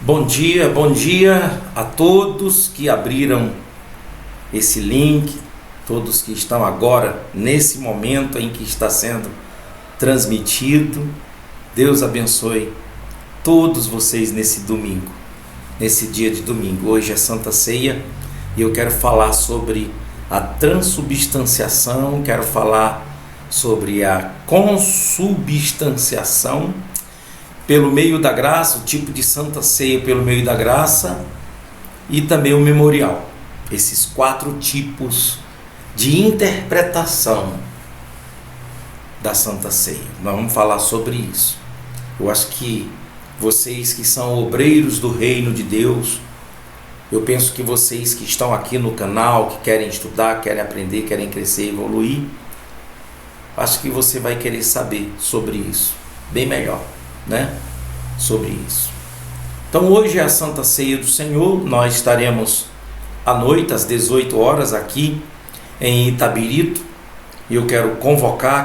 Bom dia a todos que abriram esse link, todos que estão agora nesse momento em que está sendo transmitido. Deus abençoe todos vocês nesse domingo, nesse dia de domingo. Hoje é Santa Ceia e eu quero falar sobre a transubstanciação, quero falar sobre a consubstanciação pelo meio da graça, o tipo de Santa Ceia pelo meio da graça e também o memorial. Esses 4 tipos de interpretação da Santa Ceia. Nós vamos falar sobre isso. Eu acho que vocês que são obreiros do reino de Deus, eu penso que vocês que estão aqui no canal, que querem estudar, querem aprender, querem crescer, evoluir, acho que você vai querer saber sobre isso, bem melhor, né? Sobre isso. Então hoje é a Santa Ceia do Senhor. Nós estaremos à noite, às 18 horas, aqui em Itabirito. E eu quero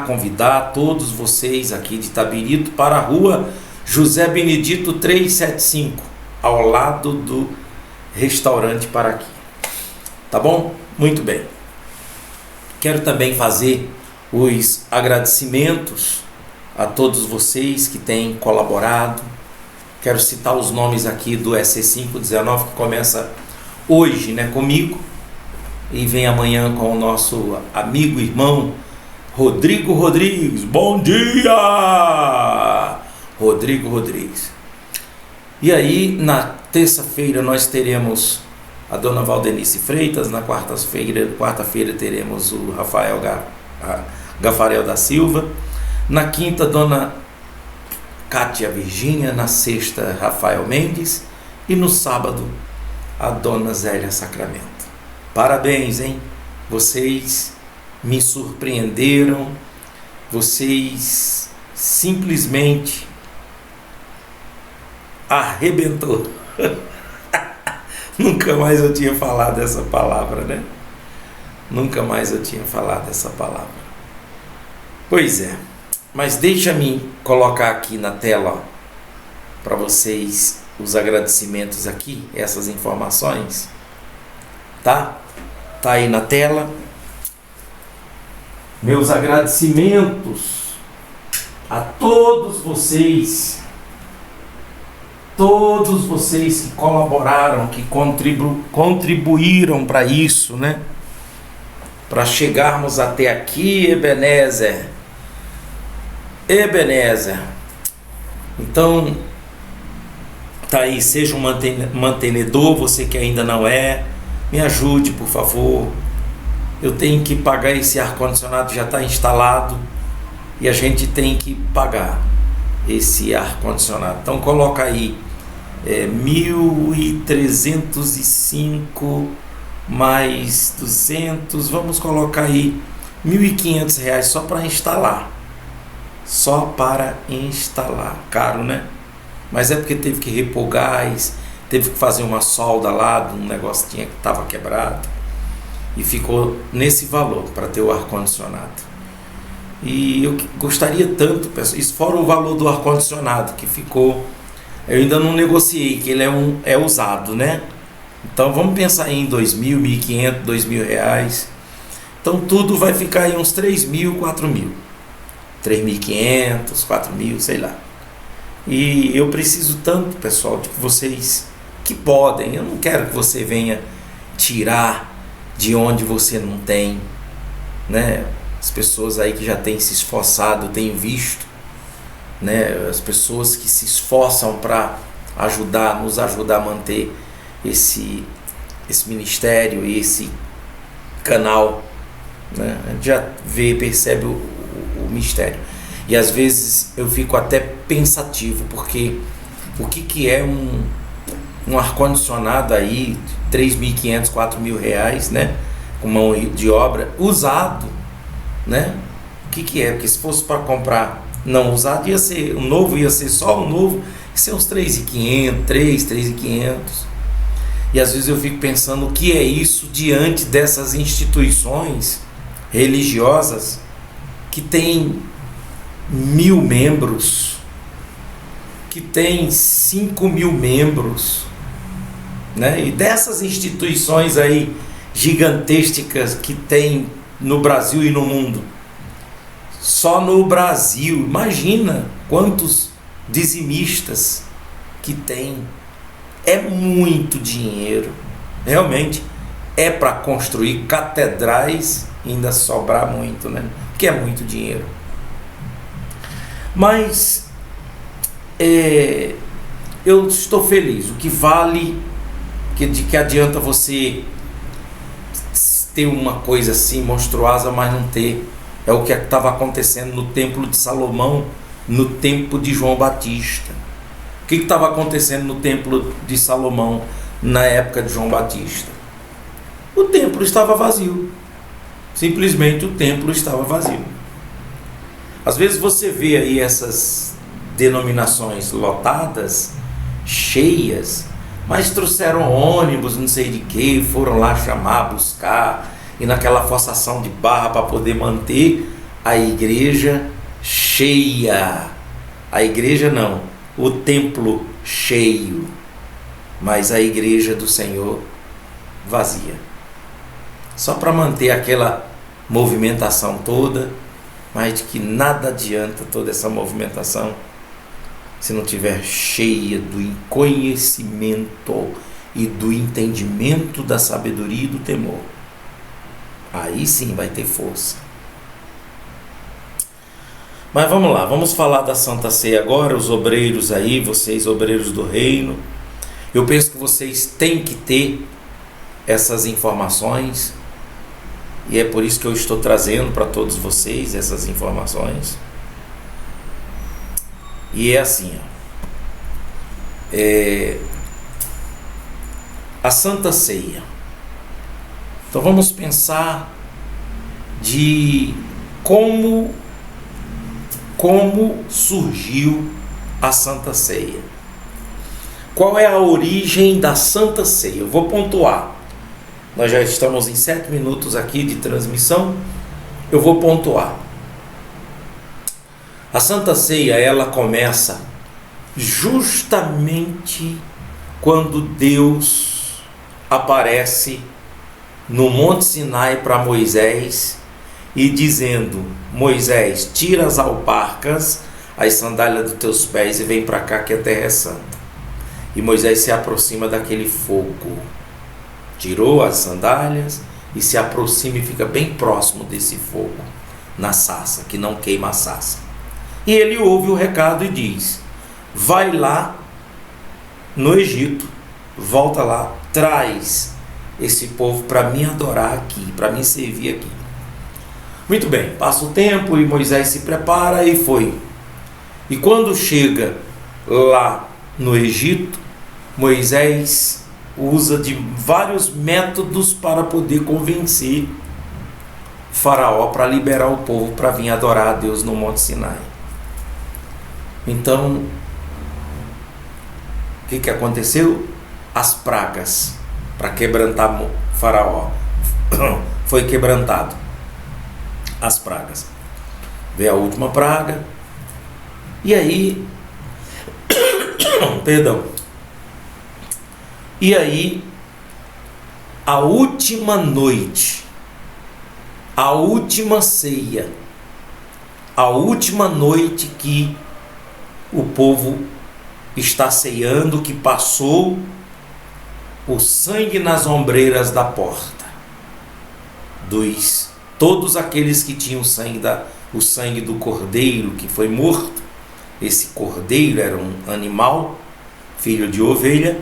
convidar todos vocês aqui de Itabirito para a rua José Benedito 375, ao lado do restaurante Paraquí. Tá bom? Muito bem. Quero também fazer os agradecimentos a todos vocês que têm colaborado. Quero citar os nomes aqui do EC519, que começa hoje, né, comigo, e vem amanhã com o nosso amigo e irmão Rodrigo Rodrigues. Bom dia, Rodrigo Rodrigues. E aí, na terça-feira nós teremos a dona Valdenice Freitas, na quarta-feira teremos o Rafael Gafarel da Silva, na quinta dona Cátia Virgínia, na sexta Rafael Mendes e no sábado a dona Zélia Sacramento. Parabéns, hein? Vocês me surpreenderam, vocês simplesmente arrebentou. Nunca mais eu tinha falado essa palavra, né? Nunca mais eu tinha falado essa palavra. Pois é, mas deixa-me colocar aqui na tela para vocês os agradecimentos aqui, essas informações, tá? Tá aí na tela. Meus agradecimentos a todos vocês que colaboraram, que contribuíram para isso, né? Para chegarmos até aqui, Ebenezer. Então, tá aí, seja um mantenedor, você que ainda não é, me ajude, por favor. Eu tenho que pagar esse ar-condicionado, já está instalado, e a gente tem que pagar esse ar-condicionado. Então coloca aí 1.305 mais 200, vamos colocar aí R$1.500 só para instalar. Caro, né? Mas é porque teve que repor gás, teve que fazer uma solda lá de um negócio que estava quebrado, e ficou nesse valor para ter o ar-condicionado. E eu gostaria tanto, pessoal, isso fora o valor do ar-condicionado que ficou, eu ainda não negociei, que ele é usado, né? Então vamos pensar em R$2.000, R$1.500, R$2.000. Então tudo vai ficar em uns R$3.000, R$4.000. R$3.500, R$4.000, sei lá. E eu preciso tanto, pessoal, de vocês que podem. Eu não quero que você venha tirar de onde você não tem, né? As pessoas aí que já têm se esforçado, têm visto, né? As pessoas que se esforçam para nos ajudar a manter esse ministério e esse canal, né? A gente já percebe o mistério. E às vezes eu fico até pensativo, porque o que é um ar-condicionado aí, R$3.500, R$4.000, né? Com mão de obra, usado, né? O que é? Porque se fosse para comprar não usado, ia ser um novo, ia ser só um novo, ia ser uns R$3.500, R$3.500. E às vezes eu fico pensando o que é isso diante dessas instituições religiosas que têm 1.000 membros, que tem 5.000 membros, né? E dessas instituições aí gigantescas que tem no Brasil e no mundo, só no Brasil, imagina quantos dizimistas que tem. É muito dinheiro, realmente é para construir catedrais e ainda sobrar muito, né? Porque é muito dinheiro. Mas eu estou feliz. O que vale, de que adianta você ter uma coisa assim monstruosa, mas não ter, é o que estava acontecendo no Templo de Salomão, no tempo de João Batista. O que estava acontecendo no Templo de Salomão na época de João Batista? O templo estava vazio. Simplesmente o templo estava vazio. Às vezes você vê aí essas denominações lotadas, cheias, mas trouxeram ônibus, não sei de que, foram lá chamar, buscar, e naquela forçação de barra para poder manter a igreja cheia. A igreja não, o templo cheio, mas a igreja do Senhor vazia. Só para manter aquela movimentação toda, mas de que nada adianta toda essa movimentação se não tiver cheia do conhecimento e do entendimento da sabedoria e do temor. Aí sim vai ter força. Mas vamos lá, vamos falar da Santa Ceia agora. Os obreiros aí, vocês obreiros do reino, eu penso que vocês têm que ter essas informações, e é por isso que eu estou trazendo para todos vocês essas informações. E é assim, a Santa Ceia. Então vamos pensar de como surgiu a Santa Ceia. Qual é a origem da Santa Ceia? Eu vou pontuar. Nós já estamos em 7 minutos aqui de transmissão. Eu vou pontuar. A Santa Ceia, ela começa justamente quando Deus aparece no Monte Sinai para Moisés e dizendo: Moisés, tira as alparcas, as sandálias dos teus pés e vem para cá que a terra é santa. E Moisés se aproxima daquele fogo, tirou as sandálias e se aproxima e fica bem próximo desse fogo, na sarça, que não queima a sarça. E ele ouve o recado e diz: vai lá no Egito, volta lá, traz esse povo para me adorar aqui, para me servir aqui. Muito bem, passa o tempo e Moisés se prepara e foi. E quando chega lá no Egito, Moisés usa de vários métodos para poder convencer Faraó para liberar o povo para vir adorar a Deus no Monte Sinai. Então, o que aconteceu? As pragas para quebrantar Faraó. Foi quebrantado as pragas. Veio a última praga. E aí, perdão. E aí, a última noite, a última ceia, a última noite que o povo está ceando, que passou o sangue nas ombreiras da porta, todos aqueles que tinham o sangue do cordeiro que foi morto. Esse cordeiro era um animal, filho de ovelha,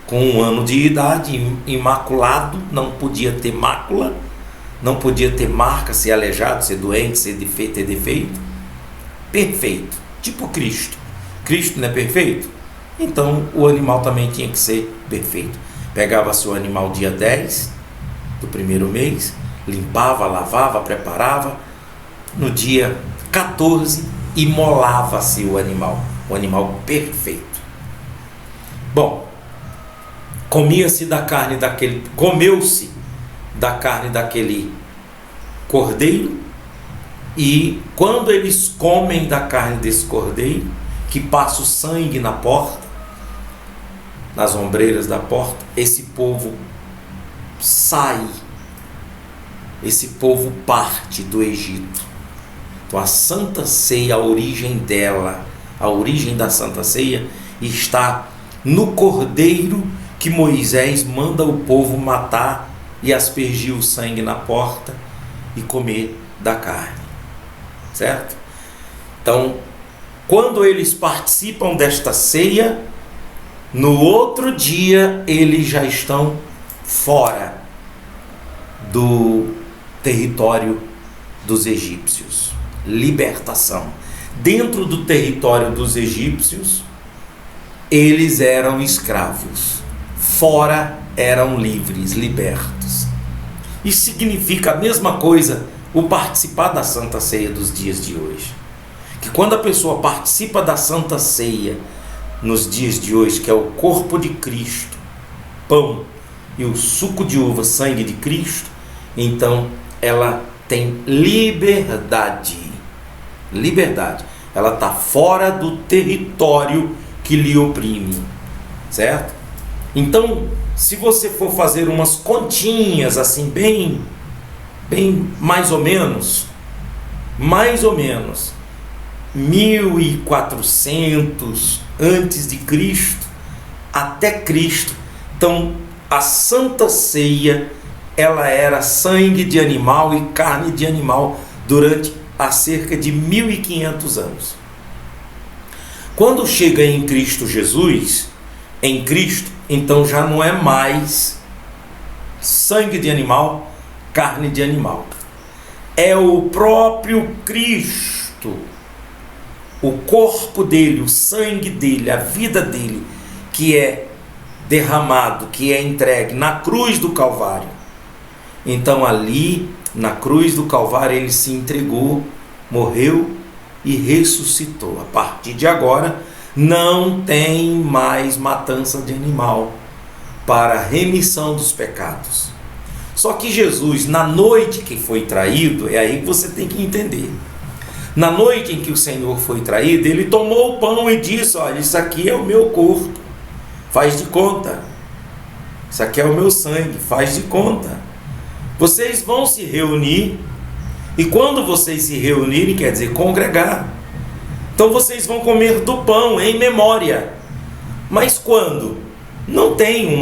com 1 ano de idade, imaculado, não podia ter mácula, não podia ter marca, ser aleijado, ser doente, ter defeito. Perfeito, tipo Cristo. Cristo não é perfeito? Então o animal também tinha que ser perfeito. Pegava-se o animal dia 10 do primeiro mês, limpava, lavava, preparava. No dia 14, imolava-se o animal perfeito. Bom, comeu-se da carne daquele cordeiro, e quando eles comem da carne desse cordeiro, que passa o sangue na porta, nas ombreiras da porta, esse povo sai, esse povo parte do Egito. Então a Santa Ceia, a origem dela, a origem da Santa Ceia está no cordeiro que Moisés manda o povo matar e aspergir o sangue na porta e comer da carne, certo? Então, quando eles participam desta ceia, no outro dia eles já estão fora do território dos egípcios. Libertação. Dentro do território dos egípcios, eles eram escravos. Fora eram livres, libertos. Isso significa a mesma coisa o participar da Santa Ceia dos dias de hoje. Que quando a pessoa participa da Santa Ceia nos dias de hoje, que é o corpo de Cristo, pão e o suco de uva, sangue de Cristo, então ela tem liberdade. Liberdade. Ela está fora do território que lhe oprime, certo? Então, se você for fazer umas continhas assim, bem mais ou menos 1400 antes de Cristo até Cristo, então a Santa Ceia ela era sangue de animal e carne de animal durante há cerca de 1500 anos. Quando chega em Cristo Jesus, em Cristo, então já não é mais sangue de animal, carne de animal. É o próprio Cristo, o corpo dele, o sangue dele, a vida dele, que é derramado, que é entregue na cruz do Calvário. Então ali, na cruz do Calvário, ele se entregou, morreu e ressuscitou. A partir de agora, não tem mais matança de animal para remissão dos pecados. Só que Jesus, na noite que foi traído, é aí que você tem que entender. Na noite em que o Senhor foi traído, ele tomou o pão e disse: olha, isso aqui é o meu corpo, faz de conta. Isso aqui é o meu sangue, faz de conta. Vocês vão se reunir, e quando vocês se reunirem, quer dizer congregar. Então vocês vão comer do pão em memória. Mas quando? Não tem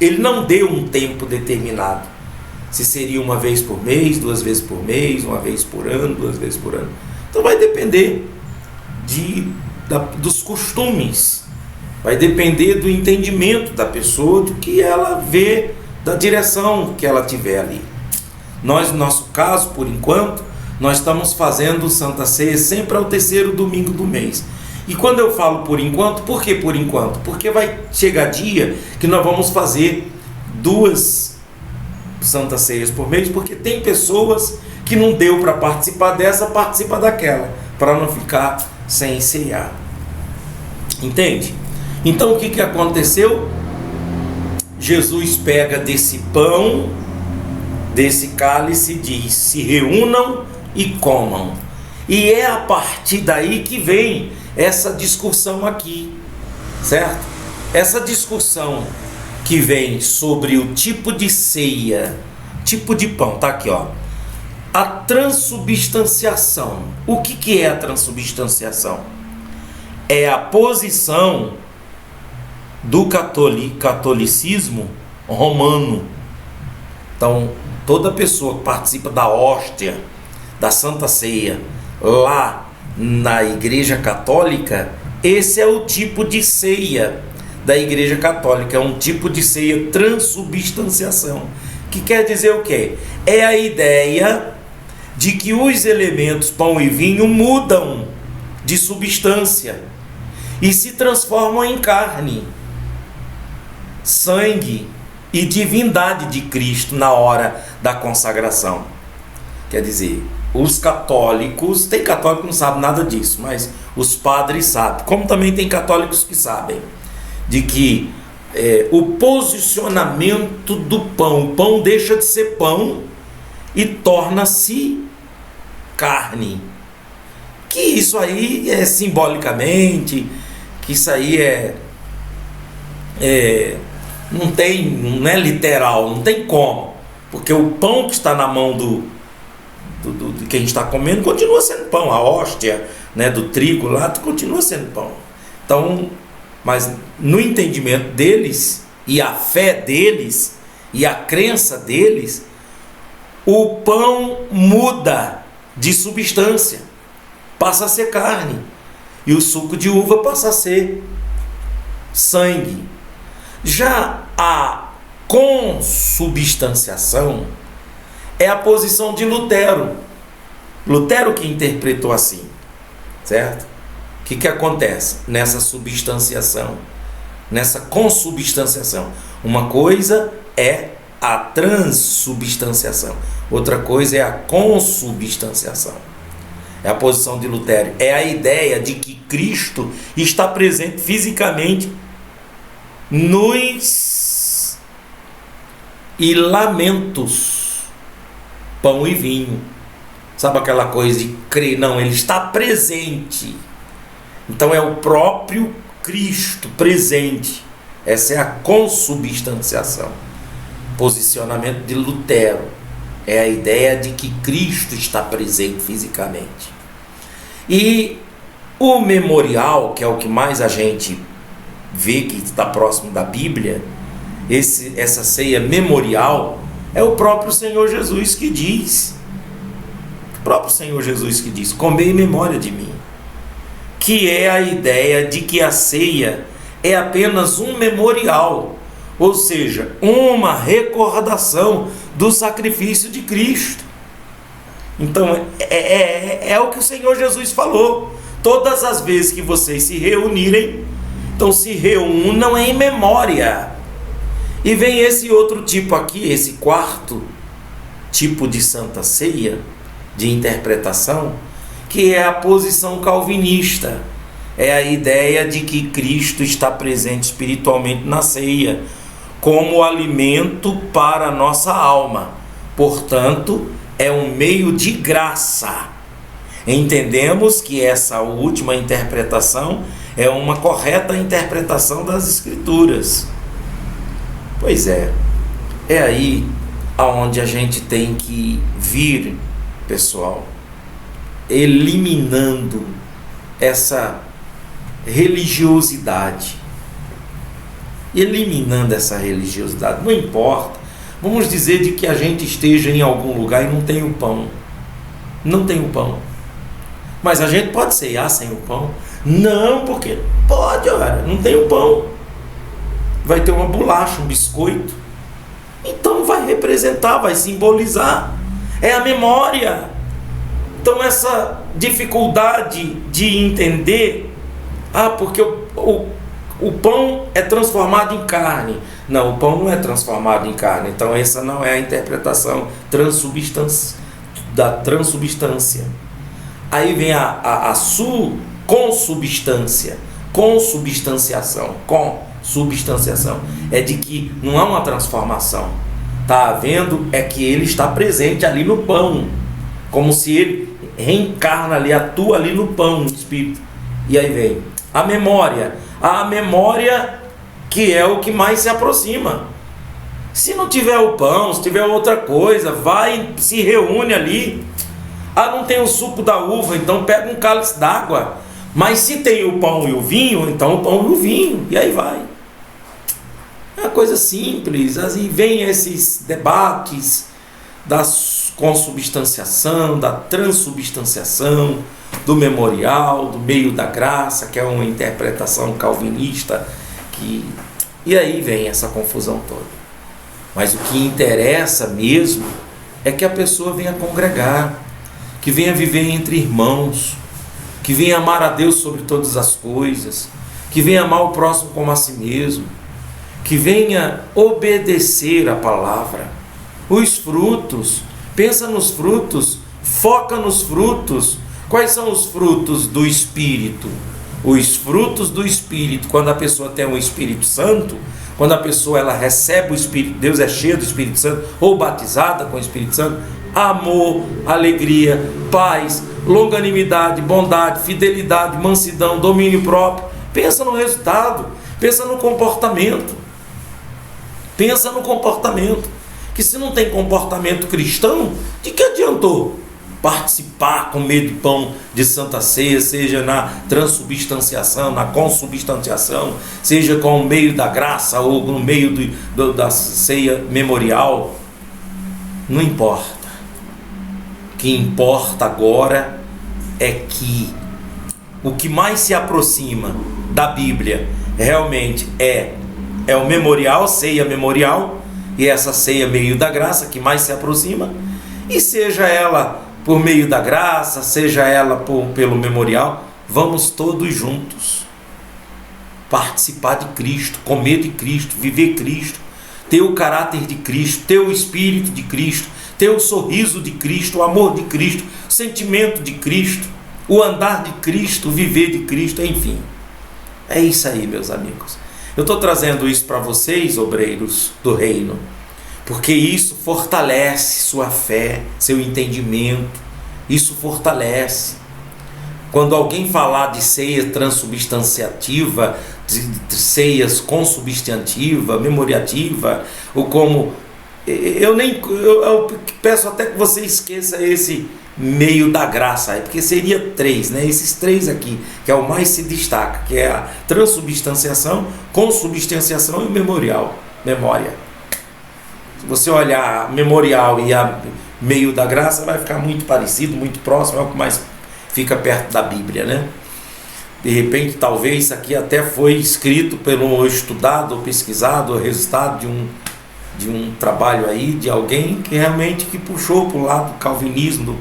ele não deu um tempo determinado. Se seria uma vez por mês, 2 vezes por mês, 1 vez por ano, 2 vezes por ano. Então vai depender dos costumes. Vai depender do entendimento da pessoa, do que ela vê, da direção que ela tiver ali. Nós, no nosso caso, por enquanto, nós estamos fazendo Santa Ceia sempre ao 3º domingo do mês. E quando eu falo por enquanto, por que por enquanto? Porque vai chegar dia que nós vamos fazer 2 Santa Ceias por mês, porque tem pessoas que não deu para participar dessa, participa daquela, para não ficar sem ceiar. Entende? Então o que aconteceu? Jesus pega desse pão, desse cálice, diz: se reúnam e comam. E é a partir daí que vem essa discussão aqui, certo? Essa discussão que vem sobre o tipo de ceia, tipo de pão, tá aqui, ó. A transubstanciação. O que é a transubstanciação? É a posição do catolicismo romano. Então, toda pessoa que participa da hóstia, da Santa Ceia, lá na Igreja Católica, esse é o tipo de ceia da Igreja Católica, é um tipo de ceia transubstanciação, que quer dizer o quê? É a ideia de que os elementos pão e vinho mudam de substância e se transformam em carne, sangue e divindade de Cristo na hora da consagração. Quer dizer, os católicos, tem católico que não sabe nada disso, mas os padres sabem, como também tem católicos que sabem, de que o posicionamento do pão, o pão deixa de ser pão e torna-se carne. Que isso aí é simbolicamente, que isso aí não é literal, não tem como, porque o pão que está na mão de quem está comendo continua sendo pão, a hóstia, né, do trigo lá continua sendo pão. Então, mas no entendimento deles e a fé deles e a crença deles, o pão muda de substância, passa a ser carne, e o suco de uva passa a ser sangue. Já a consubstanciação é a posição de Lutero. Lutero que interpretou assim, certo? O que acontece nessa substanciação, nessa consubstanciação? Uma coisa é a transubstanciação, outra coisa é a consubstanciação. É a posição de Lutero, é a ideia de que Cristo está presente fisicamente nos ilamentos, pão e vinho. Sabe aquela coisa de crer? Não, ele está presente. Então é o próprio Cristo presente. Essa é a consubstanciação. Posicionamento de Lutero é a ideia de que Cristo está presente fisicamente. E o memorial, que é o que mais a gente vê que está próximo da Bíblia, essa ceia memorial, é o próprio Senhor Jesus que diz. O próprio Senhor Jesus que diz: comei em memória de mim. Que é a ideia de que a ceia é apenas um memorial, ou seja, uma recordação do sacrifício de Cristo. Então é o que o Senhor Jesus falou: todas as vezes que vocês se reunirem, então se reúnam em memória. E vem esse outro tipo aqui, esse quarto tipo de Santa Ceia, de interpretação, que é a posição calvinista. É a ideia de que Cristo está presente espiritualmente na ceia, como alimento para a nossa alma. Portanto, é um meio de graça. Entendemos que essa última interpretação é uma correta interpretação das Escrituras. Pois é aí aonde a gente tem que vir, pessoal, eliminando essa religiosidade. Eliminando essa religiosidade, não importa. Vamos dizer de que a gente esteja em algum lugar e não tem o pão. Não tem o pão. Mas a gente pode ceiar sem o pão? Não, porque pode, olha, não tem o pão. Vai ter uma bolacha, um biscoito. Então vai representar, vai simbolizar. É a memória. Então essa dificuldade de entender, porque o pão é transformado em carne. Não, o pão não é transformado em carne. Então essa não é a interpretação da transubstância. Aí vem a consubstância, consubstanciação, consubstanciação. É de que não há uma transformação. Está havendo é que ele está presente ali no pão, como se ele reencarna ali, atua ali no pão, no espírito. E aí vem a memória que é o que mais se aproxima. Se não tiver o pão, se tiver outra coisa, vai, se reúne ali. Não tem o suco da uva, então pega um cálice d'água. Mas se tem o pão e o vinho, então o pão e o vinho, e aí vai. É uma coisa simples. Assim vem esses debates da consubstanciação, da transubstanciação, do memorial, do meio da graça, que é uma interpretação calvinista, e aí vem essa confusão toda. Mas o que interessa mesmo é que a pessoa venha congregar, que venha viver entre irmãos, que venha amar a Deus sobre todas as coisas, que venha amar o próximo como a si mesmo, que venha obedecer a palavra. Os frutos, pensa nos frutos, foca nos frutos. Quais são os frutos do Espírito? Os frutos do Espírito, quando a pessoa tem o Espírito Santo, quando a pessoa ela recebe o Espírito, Deus é cheio do Espírito Santo, ou batizada com o Espírito Santo: amor, alegria, paz, longanimidade, bondade, fidelidade, mansidão, domínio próprio. Pensa no resultado, pensa no comportamento. Pensa no comportamento. Que se não tem comportamento cristão, de que adiantou participar, comer de pão de Santa Ceia, seja na transubstanciação, na consubstanciação, seja com o meio da graça ou no meio da ceia memorial? Não importa. O que importa agora é que o que mais se aproxima da Bíblia realmente é o memorial, ceia memorial, e essa ceia meio da graça que mais se aproxima, e seja ela por meio da graça, seja ela pelo memorial, vamos todos juntos participar de Cristo, comer de Cristo, viver Cristo, ter o caráter de Cristo, ter o Espírito de Cristo, ter o sorriso de Cristo, o amor de Cristo, o sentimento de Cristo, o andar de Cristo, o viver de Cristo, enfim. É isso aí, meus amigos. Eu estou trazendo isso para vocês, obreiros do reino, porque isso fortalece sua fé, seu entendimento, isso fortalece. Quando alguém falar de ceia transubstanciativa, de ceias consubstantiva, memoriativa, ou como... Eu peço até que você esqueça esse meio da graça aí, porque seria 3, né? Esses 3 aqui, que é o mais se destaca, que é a transubstanciação, consubstanciação e o memorial, memória. Se você olhar memorial e a meio da graça, vai ficar muito parecido, muito próximo, é o que mais fica perto da Bíblia, né? De repente, talvez isso aqui até foi escrito pelo estudado, ou pesquisado, ou resultado de um trabalho aí, de alguém que realmente puxou para o lado do calvinismo,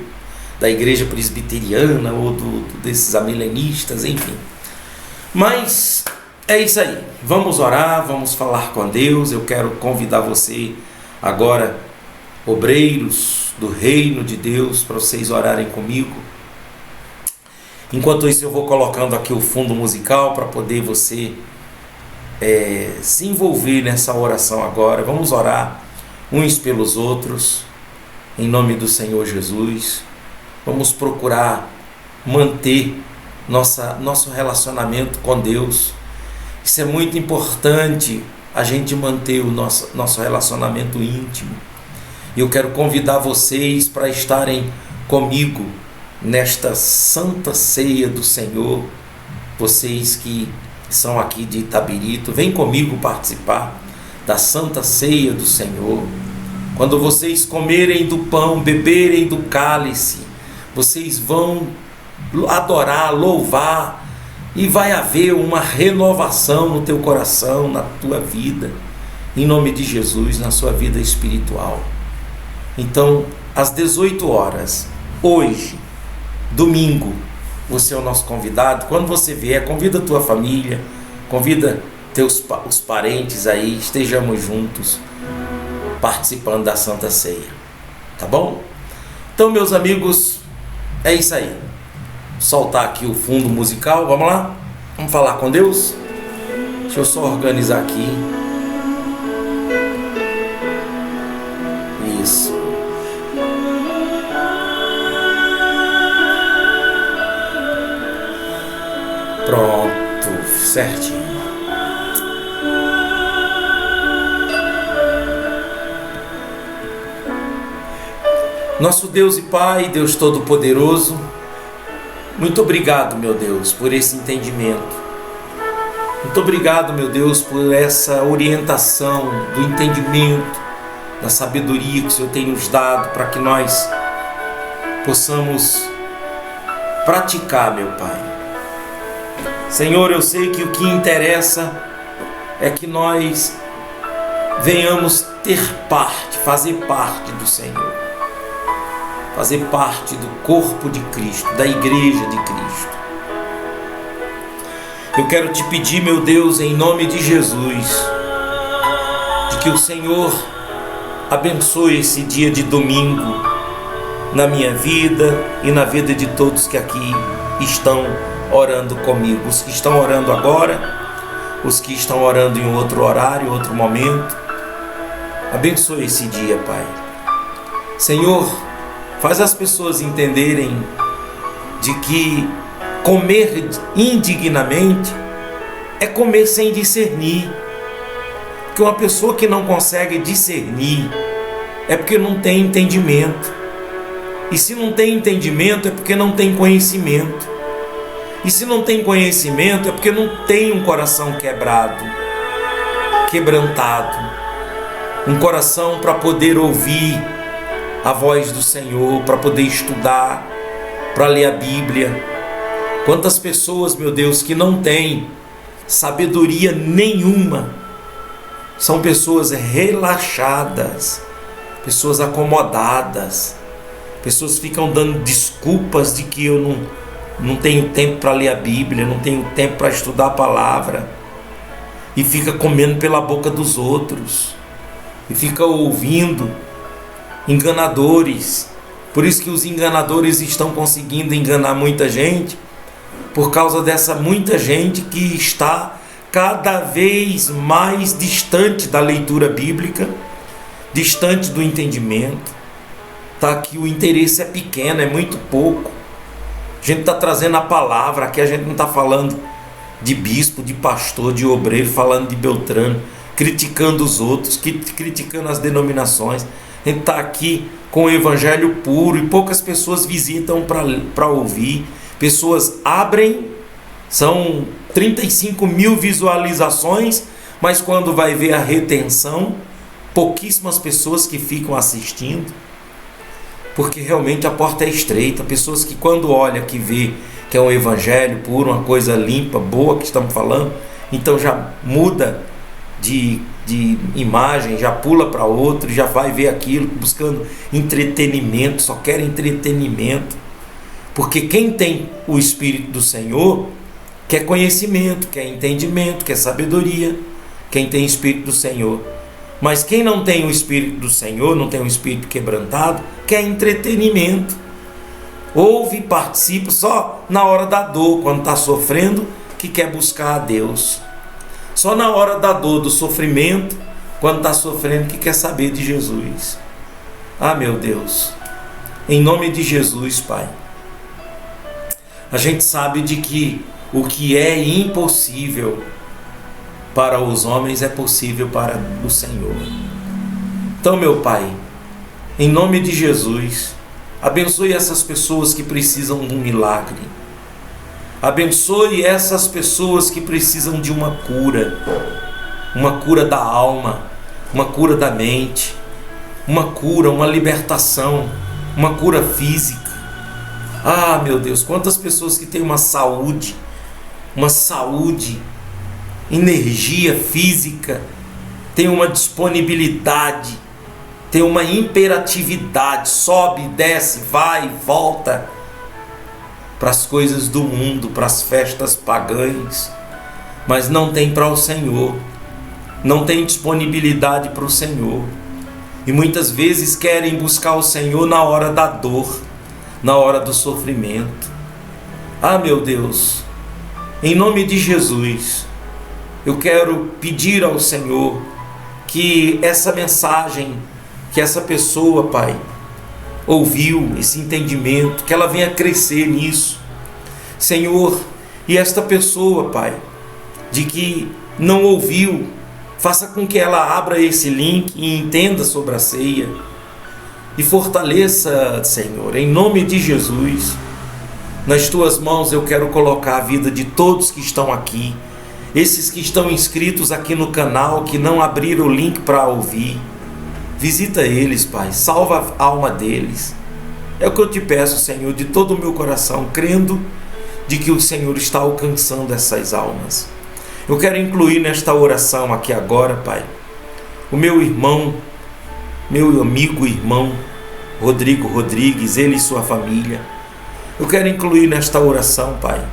da igreja presbiteriana, ou desses amilenistas, enfim. Mas é isso aí. Vamos orar, vamos falar com Deus. Eu quero convidar você agora, obreiros do reino de Deus, para vocês orarem comigo. Enquanto isso, eu vou colocando aqui o fundo musical para poder você se envolver nessa oração agora. Vamos orar uns pelos outros, em nome do Senhor Jesus. Vamos procurar manter nosso relacionamento com Deus. Isso é muito importante, a gente manter o nosso relacionamento íntimo. E eu quero convidar vocês para estarem comigo nesta santa ceia do Senhor. Vocês que são aqui de Itabirito, vem comigo participar da santa ceia do Senhor. Quando vocês comerem do pão, beberem do cálice, vocês vão adorar, louvar, e vai haver uma renovação no teu coração, na tua vida, em nome de Jesus, na sua vida espiritual. Então, às 18 horas, hoje, domingo, você é o nosso convidado. Quando você vier, convida a tua família, convida os parentes aí, estejamos juntos participando da Santa Ceia, tá bom? Então, meus amigos, é isso aí. Vou soltar aqui o fundo musical, vamos lá? Vamos falar com Deus? Deixa eu só organizar aqui. Isso. Pronto, certinho. Nosso Deus e Pai, Deus Todo-Poderoso, muito obrigado, meu Deus, por esse entendimento. Muito obrigado, meu Deus, por essa orientação do entendimento, da sabedoria que o Senhor tem nos dado para que nós possamos praticar, meu Pai. Senhor, eu sei que o que interessa é que nós venhamos ter parte, fazer parte do Senhor, fazer parte do corpo de Cristo, da igreja de Cristo. Eu quero te pedir, meu Deus, em nome de Jesus, de que o Senhor abençoe esse dia de domingo na minha vida e na vida de todos que aqui estão orando comigo, os que estão orando agora, os que estão orando em outro horário, outro momento. Abençoe esse dia, Pai. Senhor, faz as pessoas entenderem de que comer indignamente é comer sem discernir. Porque uma pessoa que não consegue discernir é porque não tem entendimento. E se não tem entendimento é porque não tem conhecimento. E se não tem conhecimento é porque não tem um coração quebrado, quebrantado. Um coração para poder ouvir a voz do Senhor, para poder estudar, para ler a Bíblia. Quantas pessoas, meu Deus, que não têm sabedoria nenhuma, são pessoas relaxadas, pessoas acomodadas, pessoas ficam dando desculpas de que eu não tenho tempo para ler a Bíblia, não tenho tempo para estudar a palavra, e fica comendo pela boca dos outros, e fica ouvindo enganadores. Por isso que os enganadores estão conseguindo enganar muita gente, por causa dessa muita gente que está cada vez mais distante da leitura bíblica, distante do entendimento. Tá, que o interesse é pequeno, é muito pouco. A gente está trazendo a palavra, aqui a gente não está falando de bispo, de pastor, de obreiro, falando de Beltrano, criticando os outros, criticando as denominações. A gente está aqui com o evangelho puro e poucas pessoas visitam para ouvir. Pessoas abrem, são 35 mil visualizações, mas quando vai ver a retenção, pouquíssimas pessoas que ficam assistindo, porque realmente a porta é estreita. Pessoas que quando olha, que vê que é um evangelho puro, uma coisa limpa, boa que estamos falando, então já muda de imagem, já pula para outro, já vai ver aquilo, buscando entretenimento, só quer entretenimento. Porque quem tem o Espírito do Senhor quer conhecimento, quer entendimento, quer sabedoria. Quem tem o Espírito do Senhor. Mas quem não tem o Espírito do Senhor, não tem um espírito quebrantado, quer entretenimento. Ouve e participa só na hora da dor, quando está sofrendo, que quer buscar a Deus. Só na hora da dor, do sofrimento, quando está sofrendo, que quer saber de Jesus. Ah, meu Deus, em nome de Jesus, Pai, a gente sabe de que o que é impossível para os homens é possível para o Senhor. Então, meu Pai, em nome de Jesus, abençoe essas pessoas que precisam de um milagre. Abençoe essas pessoas que precisam de uma cura da alma, uma cura da mente, uma cura, uma libertação, uma cura física. Ah, meu Deus, quantas pessoas que têm uma saúde, energia física, tem uma disponibilidade, tem uma imperatividade, sobe, desce, vai e volta para as coisas do mundo, para as festas pagãs, mas não tem para o Senhor, não tem disponibilidade para o Senhor, e muitas vezes querem buscar o Senhor na hora da dor, na hora do sofrimento. Ah, meu Deus, em nome de Jesus, eu quero pedir ao Senhor que essa mensagem, que essa pessoa, Pai, ouviu, esse entendimento, que ela venha crescer nisso, Senhor, e esta pessoa, Pai, de que não ouviu, faça com que ela abra esse link e entenda sobre a ceia, e fortaleça, Senhor, em nome de Jesus. Nas Tuas mãos eu quero colocar a vida de todos que estão aqui, esses que estão inscritos aqui no canal, que não abriram o link para ouvir. Visita eles, Pai, salva a alma deles. É o que eu te peço, Senhor, de todo o meu coração, crendo de que o Senhor está alcançando essas almas. Eu quero incluir nesta oração aqui agora, Pai, o meu irmão, meu amigo irmão, Rodrigo Rodrigues, ele e sua família. Eu quero incluir nesta oração, Pai,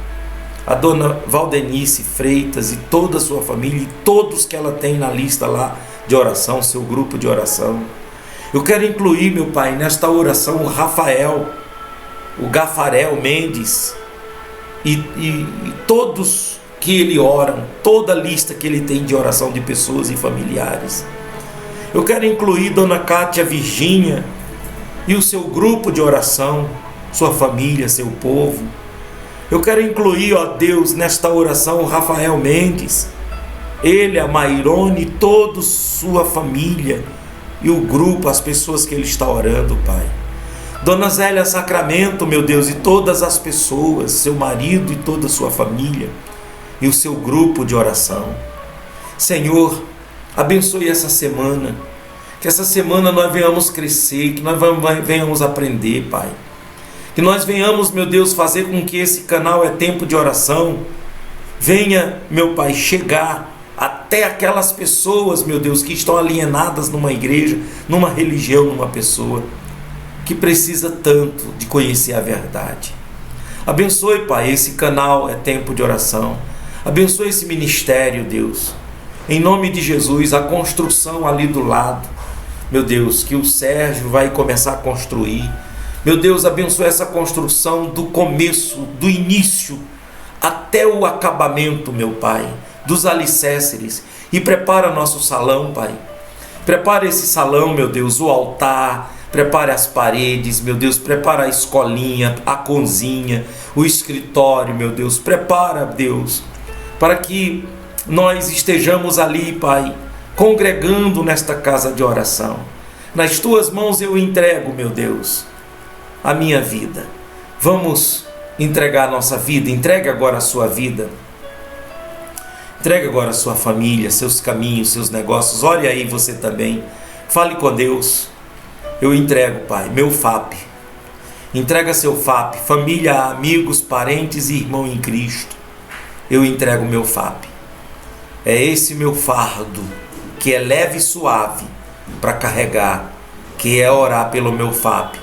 a dona Valdenice Freitas e toda a sua família e todos que ela tem na lista lá de oração, seu grupo de oração. Eu quero incluir, meu Pai, nesta oração o Rafael, o Gafarel Mendes e todos que ele oram, toda a lista que ele tem de oração de pessoas e familiares. Eu quero incluir dona Cátia Virgínia e o seu grupo de oração, sua família, seu povo. Eu quero incluir, ó Deus, nesta oração o Rafael Mendes, ele, a Mairone, toda sua família e o grupo, as pessoas que ele está orando, Pai. Dona Zélia Sacramento, meu Deus, e todas as pessoas, seu marido e toda a sua família e o seu grupo de oração. Senhor, abençoe essa semana, que essa semana nós venhamos crescer, que nós venhamos aprender, Pai. Que nós venhamos, meu Deus, fazer com que esse canal É Tempo de Oração venha, meu Pai, chegar até aquelas pessoas, meu Deus, que estão alienadas numa igreja, numa religião, numa pessoa que precisa tanto de conhecer a verdade. Abençoe, Pai, esse canal É Tempo de Oração. Abençoe esse ministério, Deus. Em nome de Jesus, a construção ali do lado, meu Deus, que o Sérgio vai começar a construir. Meu Deus, abençoe essa construção do começo, do início, até o acabamento, meu Pai, dos alicerces. E prepara nosso salão, Pai. Prepara esse salão, meu Deus, o altar. Prepare as paredes, meu Deus, prepara a escolinha, a cozinha, o escritório, meu Deus. Prepara, Deus, para que nós estejamos ali, Pai, congregando nesta casa de oração. Nas tuas mãos eu entrego, meu Deus, a minha vida. Vamos entregar a nossa vida. Entregue agora a sua vida. Entregue agora a sua família, seus caminhos, seus negócios. Ore aí você também. Fale com Deus. Eu entrego, Pai, meu FAP. Entrega seu FAP, família, amigos, parentes e irmão em Cristo. Eu entrego meu FAP. É esse meu fardo, que é leve e suave para carregar, que é orar pelo meu FAP.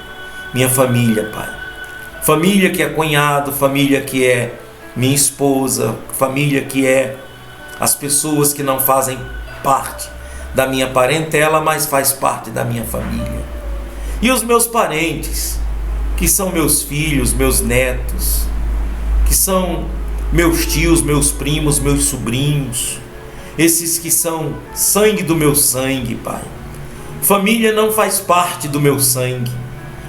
Minha família, Pai. Família que é cunhado, família que é minha esposa, família que é as pessoas que não fazem parte da minha parentela, mas faz parte da minha família. E os meus parentes, que são meus filhos, meus netos, que são meus tios, meus primos, meus sobrinhos, esses que são sangue do meu sangue, Pai. Família não faz parte do meu sangue,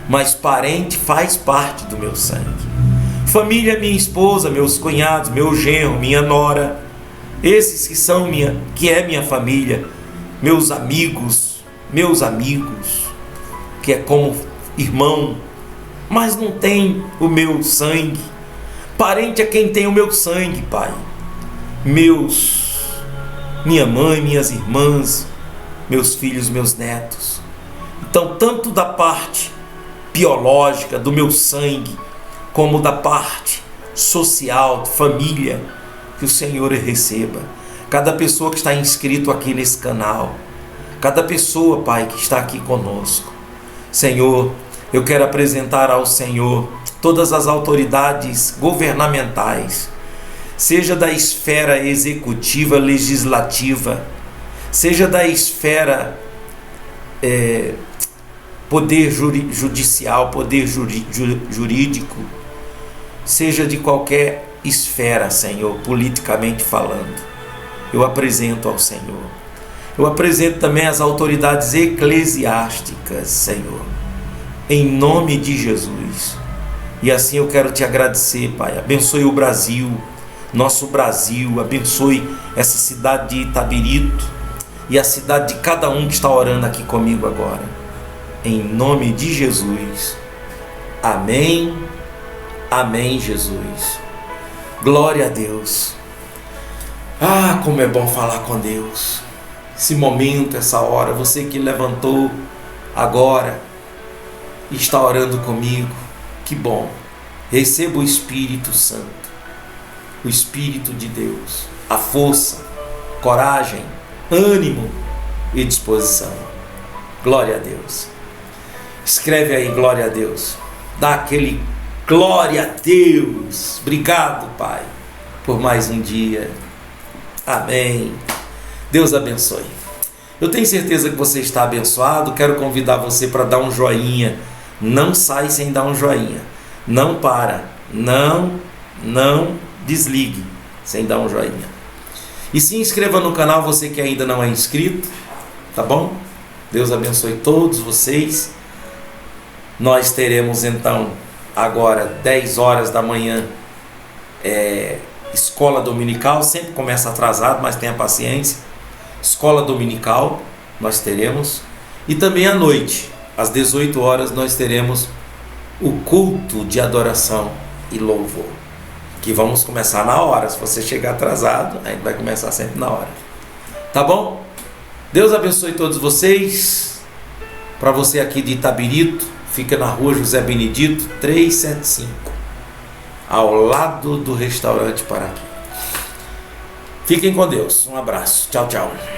mas parente faz parte do meu sangue. Família é minha esposa, meus cunhados, meu genro, minha nora, esses que é minha família, meus amigos, que é como irmão, mas não tem o meu sangue. Parente é quem tem o meu sangue, Pai. Minha mãe, minhas irmãs, meus filhos, meus netos. Então, tanto da parte biológica, do meu sangue, como da parte social, família, que o Senhor receba. Cada pessoa que está inscrito aqui nesse canal, cada pessoa, Pai, que está aqui conosco. Senhor, eu quero apresentar ao Senhor todas as autoridades governamentais, seja da esfera executiva, legislativa, seja da esfera poder judicial, poder jurídico, seja de qualquer esfera, Senhor, politicamente falando. Eu apresento ao Senhor. Eu apresento também as autoridades eclesiásticas, Senhor, em nome de Jesus. E assim eu quero te agradecer, Pai. Abençoe o Brasil, nosso Brasil. Abençoe essa cidade de Itabirito e a cidade de cada um que está orando aqui comigo agora. Em nome de Jesus. Amém. Amém, Jesus. Glória a Deus. Ah, como é bom falar com Deus. Esse momento, essa hora, você que levantou agora e está orando comigo, que bom. Receba o Espírito Santo, o Espírito de Deus, a força, coragem, ânimo e disposição. Glória a Deus. Escreve aí, glória a Deus. Dá aquele glória a Deus. Obrigado, Pai, por mais um dia. Amém. Deus abençoe. Eu tenho certeza que você está abençoado. Quero convidar você para dar um joinha. Não sai sem dar um joinha. Não para. Não desligue sem dar um joinha. E se inscreva no canal, você que ainda não é inscrito. Tá bom? Deus abençoe todos vocês. Nós teremos então agora 10 horas da manhã, escola dominical, sempre começa atrasado, mas tenha paciência. Escola dominical nós teremos, e também à noite, às 18 horas, nós teremos o culto de adoração e louvor, que vamos começar na hora. Se você chegar atrasado, a gente vai começar sempre na hora. Tá bom? Deus abençoe todos vocês. Para você aqui de Itabirito, fica na rua José Benedito 375, ao lado do restaurante Paraquê. Fiquem com Deus. Um abraço. Tchau, tchau.